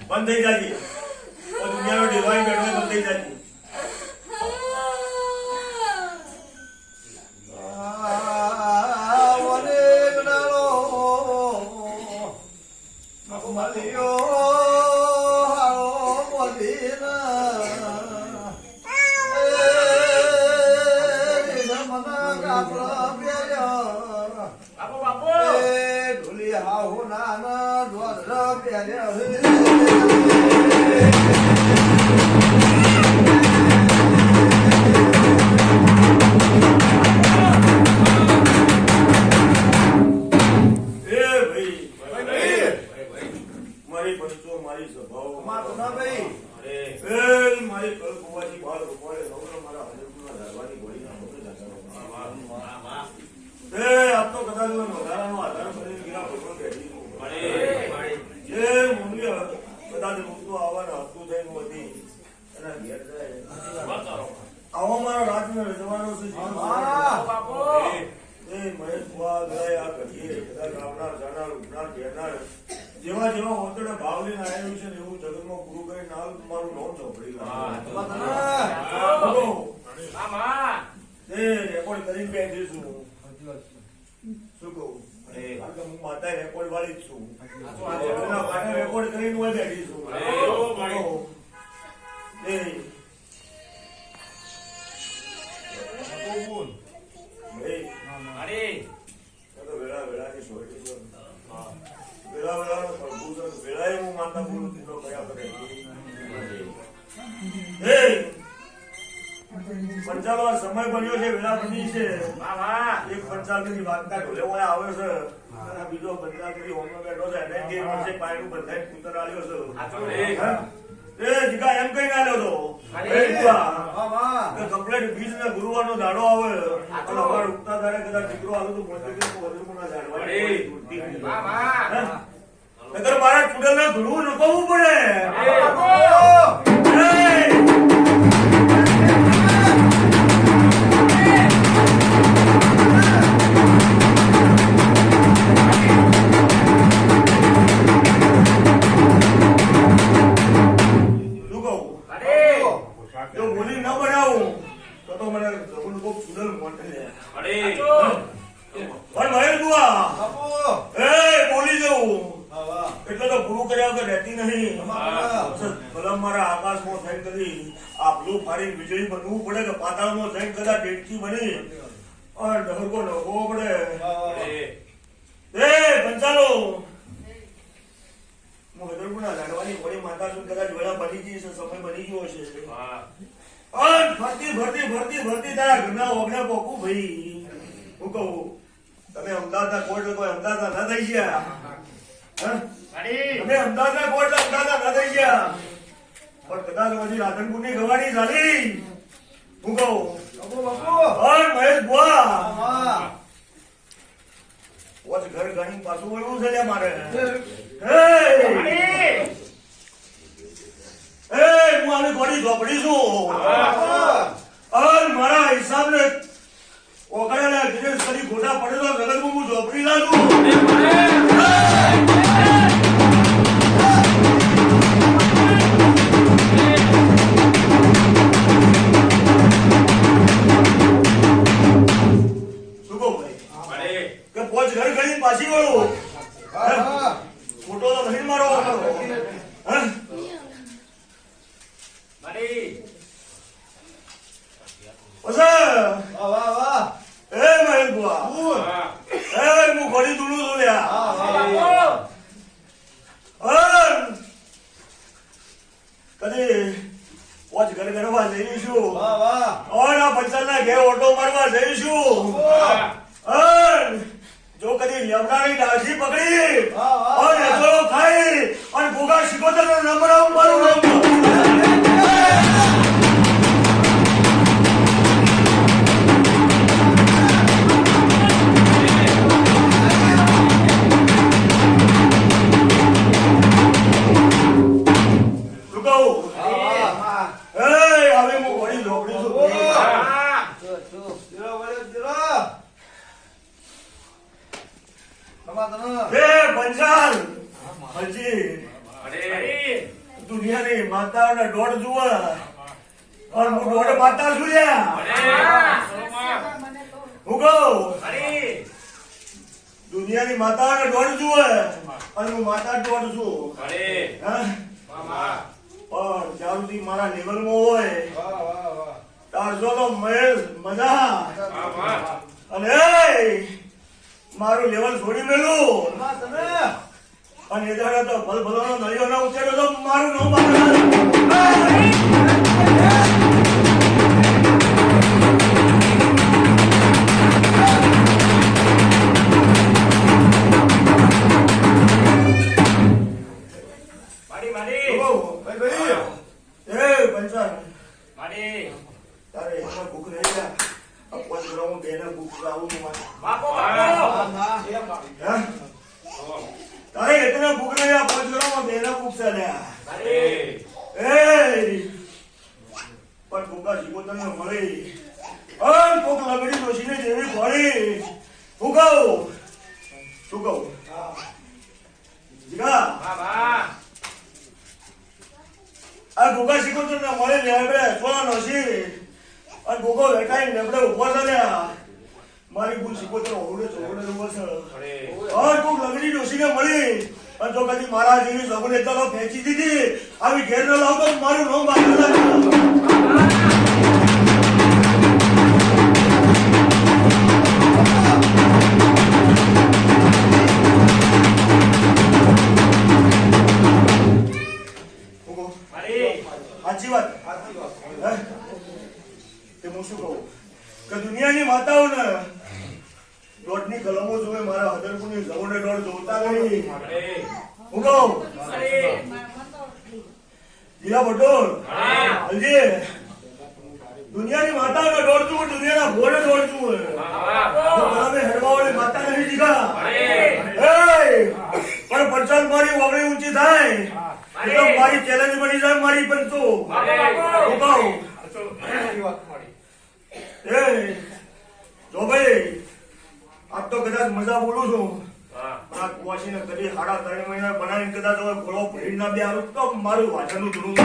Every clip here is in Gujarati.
બંધ થઈ જાય દુનિયાનો ડિવાઇન બેઠો બંધ થઈ જાય જેવા જેવા હોતડા ભાવ લઈને આવ્યું છે ને એવું જગતમાં પૂરું કરી નાલ મારું નોમ ચોપડી રેકોર્ડ કરીને બેઠી છું શું કહું હું માતા રેકોર્ડ વાળી જ છું રેકોર્ડ કરીને હું બેઠી છું વેળા વેળાની સોટી છે વેળા વેળાનો પ્રભુ વેળાએ હું માતા બોલું તીનો કયા કરે પંચાલ સમય બન્યો છે વેળા બની છે એક પંચાલની વાર્તા ઢોલે આવે છે અને બીજો પંચાલની હોમનો બેઠો છે એને જે વર્ષે પાયનું બંધાઈ કુતર આવ્યો છે જીગા એમ કઈ આવ્યો હતો કમ્પ્લેટ બીજ ને ગુરુવાર દાડો આવે અને અમારે ઉગતા તારે કદાચ દીકરો આવ્યો તો મોટે વધુ જાણવા નગર મારા ચૂડેલ ને ધૂળવું નપાવવું પડે વીજળી બનવું પડે કે પાતાળમાં જઈને કદાચ ડેટકી બની અને ડહરકો નખવો પડે પંચાલો હું હદરપુરના લાડવાની ઘોડી માતા છું કદાચ વેળા બની ગઈ છે સમય બની ગયો છે ભરતી તારા ઘરના ઓગણે પોકું ભાઈ હું કહું તમે અમદાવાદના કોર્ટ કોઈ અમદાવાદ ના થઈ ગયા તમે અમદાવાદના કોર્ટ અમદાવાદ ના થઈ ગયા પણ કદાચ પછી રાધનપુર ની ગવાડી ચાલી હું કહું ઓય મહેશ બુઆ હા વોચ ઘર ગણી પાછું વળવું છે લે મારે હું આની ઘોડી ઝોપડી છું અને મારા હિસાબને ઓગળેલા ગિરેશ કરી ગોટા પડે તો જગતમાં હું ઝોપડી લાગુ શું કહું ભાઈ કે પોચ ઘર ગણી પાછી વળું ફોટો તો નહીં મારો હું ઘોડી દૂડું છું લ્યા કદી પોચ ઘર ગણવા જઈશું પંચાલ ઘેર ઓટો મારવા જઈશું જો કદી લેમડાની ડાસી પકડી અને અજરો ખાઈ અને ભોગા શિકોતર નો નંબર આવું મારું દુનિયાની માતાઓને દોડ જુએ અને હું દોડ માતા છું હું કહું દુનિયાની માતાઓને દોડ જુએ અને હું માતા દોડ છું પણ જ્યાં સુધી મારા લેવલમાં હોય ત્યાં તો મજા અને મારું લેવલ છોડી મેલું અને એ દાડા તો ભલભલાનો નળિયો ના ઉતર્યો તો મારું નો તારે એમાં ભૂખ રહી ગયા બેને ભૂખ આવું તારે એટલા ભૂખ રહ્યા પંચગ્રામમાં બેના ભૂખ છે લ્યા પણ ભૂખા શિકોતર ને મળી અન ભૂખ લગડી ડોશીને જેવી ભળી હું કહું શું કહું જીગા આ ભૂખા શિકોતર ને મળે લેબડે સોના નસી અને ભૂખો વેઠાઈ લેબડે ઉભો છે લ્યા મારી ભૂલ શિકોતર ઓરડે ચોરડે ઉભો છે और कोक लगड़ी डोसीने मળી અને જો કદી મારા જેવી સગુને તો ફેંચી દીધી આવી ઘેર ન લાવતો મારું નો બાંધલા સાચી વાત તે હું શું કહું કે દુનિયાની માતાઓને દોડની કલમો જોવે મારા હદરપુરની જવને દોડ જોતા નહીં હું કહું જીરા બટોર હલજી દુનિયાની માતાઓને દોડતું દુનિયાના ભોળે દોડતું તમે હેડવાવાળી માતા નહીં જીગા પણ પરચાલ મારી ઓગળી ઊંચી થાય તો મારી ચેલેન્જ બની જાય મારી પણ તો હું કહું જો ભાઈ આપ તો કદાચ મજા બોલું છું આ કુવાસીને કદી 3.5 મહિના બનાવીને કદાચ હવે ઘોડો ભરી ના બે આવું તો મારું વાંચનનું ધૂણું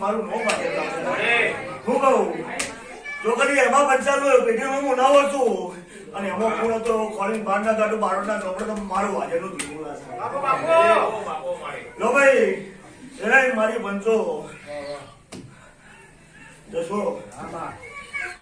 મારું નો હું કહું જો કદી એમાં પંચાલ પેઢીમાં હું ના છું અને એમાં પૂરો તો ખોલીને બહાર ના કાઢું બારોટના ચોપડે તો મારું હાજરનું ધીમું લો ભાઈ એ મારી બંચો જશો આમાં